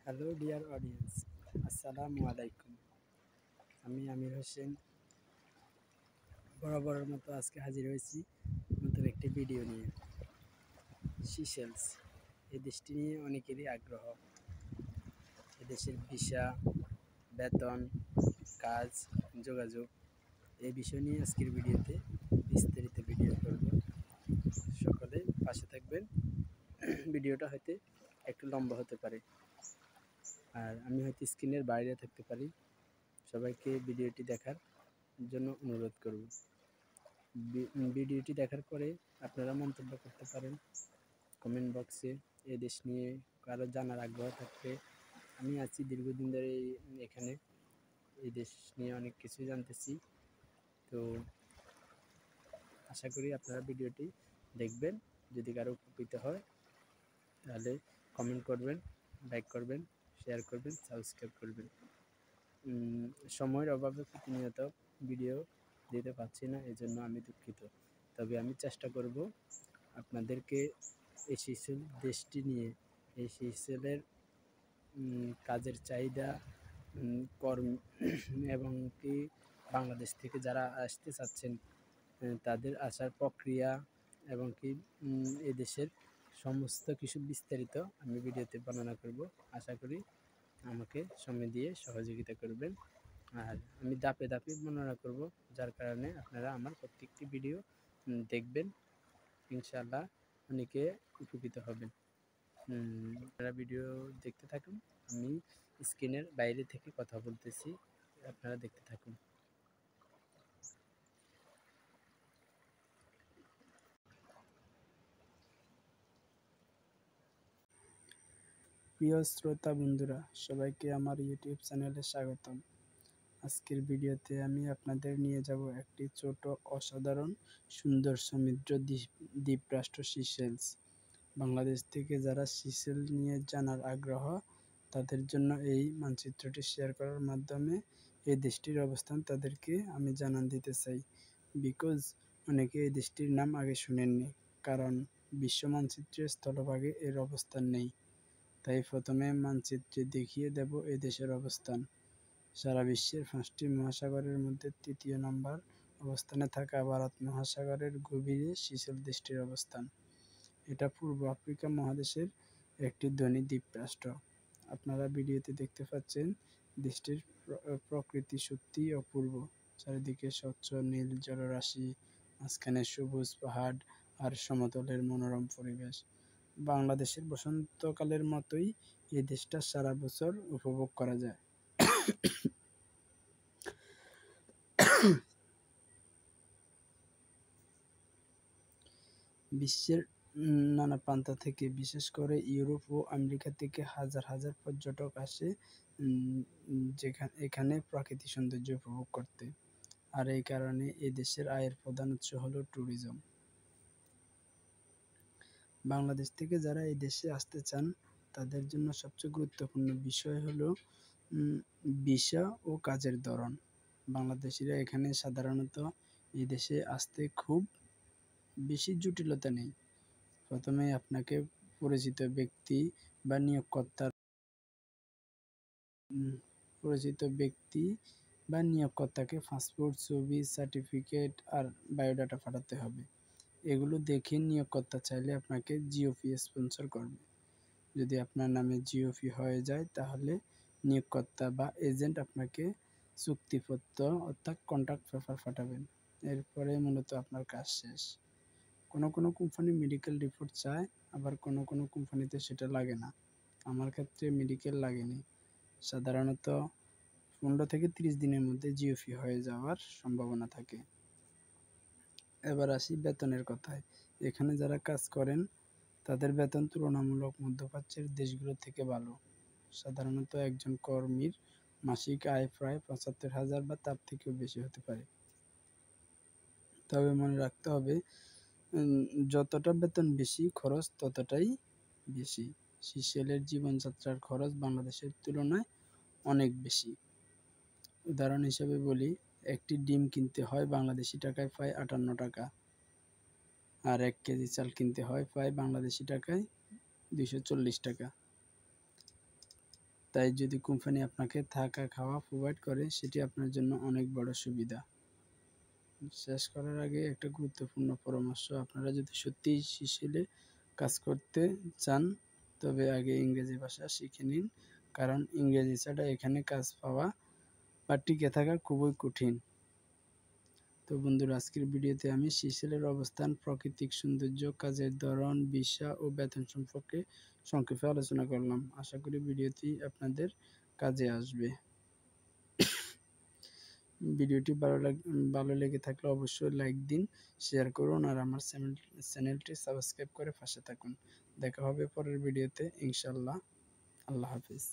Hello dear audience, আসসালামু আলাইকুম। আমি আমির হোসেন বরাবরের মতো আজকে হাজির হয়েছি নতুন একটি ভিডিও নিয়ে। সিশেলস এই দেশটি নিয়ে অনেকেরই আগ্রহ। এদেশের ভিসা, বেতন, কাজ, যোগাযোগ এই বিষয় নিয়ে আজকের ভিডিওতে বিস্তারিত ভিডিও করব। সকলে পাশে থাকবেন। ভিডিওটা হয়তো একটু লম্বা হতে পারে, আর আমি হয়তো স্ক্রিনের বাইরে থাকতে পারি। সবাইকে ভিডিওটি দেখার জন্য অনুরোধ করব। ভিডিওটি দেখার পরে আপনারা মন্তব্য করতে পারেন কমেন্ট বক্সে। এই দেশ নিয়ে কারো জানার আগ্রহ থাকবে। আমি আছি দীর্ঘদিন ধরে এখানে, এই দেশ নিয়ে অনেক কিছুই জানতেছি। তো আশা করি আপনারা ভিডিওটি দেখবেন। যদি কারো উপকৃত হয় তাহলে কমেন্ট করবেন, লাইক করবেন, শেয়ার করবেন, সাবস্ক্রাইব করবেন। সময়ের অভাবে প্রতিনিয়ত ভিডিও দিতে পারছি না, এজন্য আমি দুঃখিত। তবে আমি চেষ্টা করব আপনাদেরকে এই সিসেল দেশটি নিয়ে, এই সিসেলের কাজের চাহিদা, কর্ম এবং কি বাংলাদেশ থেকে যারা আসতে চাচ্ছেন তাদের আসার প্রক্রিয়া এবং কি এদেশের সমস্ত কিছু বিস্তারিত আমি ভিডিওতে বর্ণনা করব। আশা করি আমাকে সময় দিয়ে সহযোগিতা করবেন। আর আমি ধাপে ধাপে বর্ণনা করব, যার কারণে আপনারা আমার প্রত্যেকটি ভিডিও দেখবেন। ইনশাআল্লাহ অনেকে উপকৃত হবেন। আপনারা ভিডিও দেখতে থাকুন, আমি স্ক্রিনের বাইরে থেকে কথা বলতেছি, আপনারা দেখতে থাকুন। প্রিয় শ্রোতা বন্ধুরা, সবাইকে আমার ইউটিউব চ্যানেলে স্বাগতম। আজকের ভিডিওতে আমি আপনাদের নিয়ে যাব একটি ছোট, অসাধারণ, সুন্দর, সমৃদ্ধ দ্বীপরাষ্ট্র সিশেলস। বাংলাদেশ থেকে যারা সিশেল নিয়ে জানার আগ্রহ, তাদের জন্য এই মানচিত্রটি শেয়ার করার মাধ্যমে এই দেশটির অবস্থান তাদেরকে আমি জানান দিতে চাই। বিকজ অনেকে এই দেশটির নাম আগে শুনেননি, কারণ বিশ্ব মানচিত্রের স্থলভাগে এর অবস্থান নেই। তাই প্রথমে মানচিত্রে দেখিয়ে দেব এই দেশের অবস্থান। সারা বিশ্বের 5টি মহাসাগরের মধ্যে 3য় নম্বর অবস্থানে থাকা ভারত মহাসাগরের গভীরে সিশেল দেশটির অবস্থান। এটা পূর্ব আফ্রিকা মহাদেশের একটি ধনী দ্বীপরাষ্ট্র। আপনারা ভিডিওতে দেখতে পাচ্ছেন দেশটির প্রকৃতি সত্যিই অপূর্ব। চারিদিকে স্বচ্ছ নীল জলরাশি, মাঝখানে সবুজ পাহাড় আর সমতলের মনোরম পরিবেশ। বাংলাদেশের বসন্তকালের মতোই এই দেশটা সারা বছর উপভোগ করা যায়। বিশ্বের নানা প্রান্ত থেকে, বিশেষ করে ইউরোপ ও আমেরিকা থেকে হাজার হাজার পর্যটক আসে এখানে প্রাকৃতিক সৌন্দর্য উপভোগ করতে। আর এই কারণে এই দেশের আয়ের প্রধান উৎস হলো ট্যুরিজম। বাংলাদেশ থেকে যারা এই দেশে আসতে চান তাদের জন্য সবচেয়ে গুরুত্বপূর্ণ বিষয় হলো ভিসা ও কাজের ধরন। বাংলাদেশিরা এখানে সাধারণত এই দেশে আসতে খুব বেশি জটিলতা নেই। প্রথমে আপনাকে পরিচিত ব্যক্তি বা নিয়োগকর্তাকে পাসপোর্ট, ছবি, সার্টিফিকেট আর বায়োডাটা পাঠাতে হবে। এগুলো দেখে নিয়োগকর্তা চাইলে আপনাকে জিওপি স্পন্সর করবে। যদি আপনার নামে জিওপি হয়ে যায় তাহলে নিয়োগকর্তা বা এজেন্ট আপনাকে চুক্তিপত্র অর্থাৎ কন্ট্রাক্ট পেপার পাঠাবেন। এরপরে মূলত আপনার কাজ শেষ। কোনো কোনো কোম্পানি মেডিকেল রিপোর্ট চায়, আবার কোনো কোনো কোম্পানিতে সেটা লাগে না। আমার ক্ষেত্রে মেডিকেল লাগেনি। সাধারণত 15 থেকে 30 দিনের মধ্যে জিওপি হয়ে যাওয়ার সম্ভাবনা থাকে। এবার আসি বেতনের কথায়। এখানে যারা কাজ করেন তাদের বেতন তুলনামূলক মধ্যপ্রাচ্যের দেশগুলো থেকে ভালো। সাধারণত একজন কর্মীর মাসিক আয় প্রায় 75,000 বা তার থেকেও বেশি হতে পারে। তবে মনে রাখতে হবে, যতটা বেতন বেশি, খরচ ততটাই বেশি। সিশেলের জীবনযাত্রার খরচ বাংলাদেশের তুলনায় অনেক বেশি। উদাহরণ হিসেবে বলি, একটি ডিম কিনতে হয় বাংলাদেশি টাকায় প্রায় 58 টাকা, আর 1 কেজি চাল কিনতে হয় প্রায় বাংলাদেশি টাকায় 240 টাকা। তাই যদি কোম্পানি আপনাকে থাকা খাওয়া প্রোভাইড করে সেটি আপনার জন্য অনেক বড় সুবিধা। শেষ করার আগে একটা গুরুত্বপূর্ণ পরামর্শ, আপনারা যদি সত্যিই সিসিএলে কাজ করতে চান তবে আগে ইংরেজি ভাষা শিখে নিন, কারণ ইংরেজি ছাড়া এখানে কাজ পাওয়া বা টিকে থাকা খুবই কঠিন। তো বন্ধুরা, আজকের ভিডিওতে আমি সিসিএলের অবস্থান, প্রাকৃতিক সৌন্দর্য, কাজের ধরন, ভিসা ও বেতন সম্পর্কে সংক্ষেপে আলোচনা করলাম। আশা করি ভিডিওটি আপনাদের কাজে আসবে। ভিডিওটি ভালো লেগে থাকলে অবশ্যই লাইক দিন, শেয়ার করুন আর আমার চ্যানেলটি সাবস্ক্রাইব করে পাশে থাকুন। দেখা হবে পরের ভিডিওতে ইনশাআল্লাহ। আল্লাহ হাফিজ।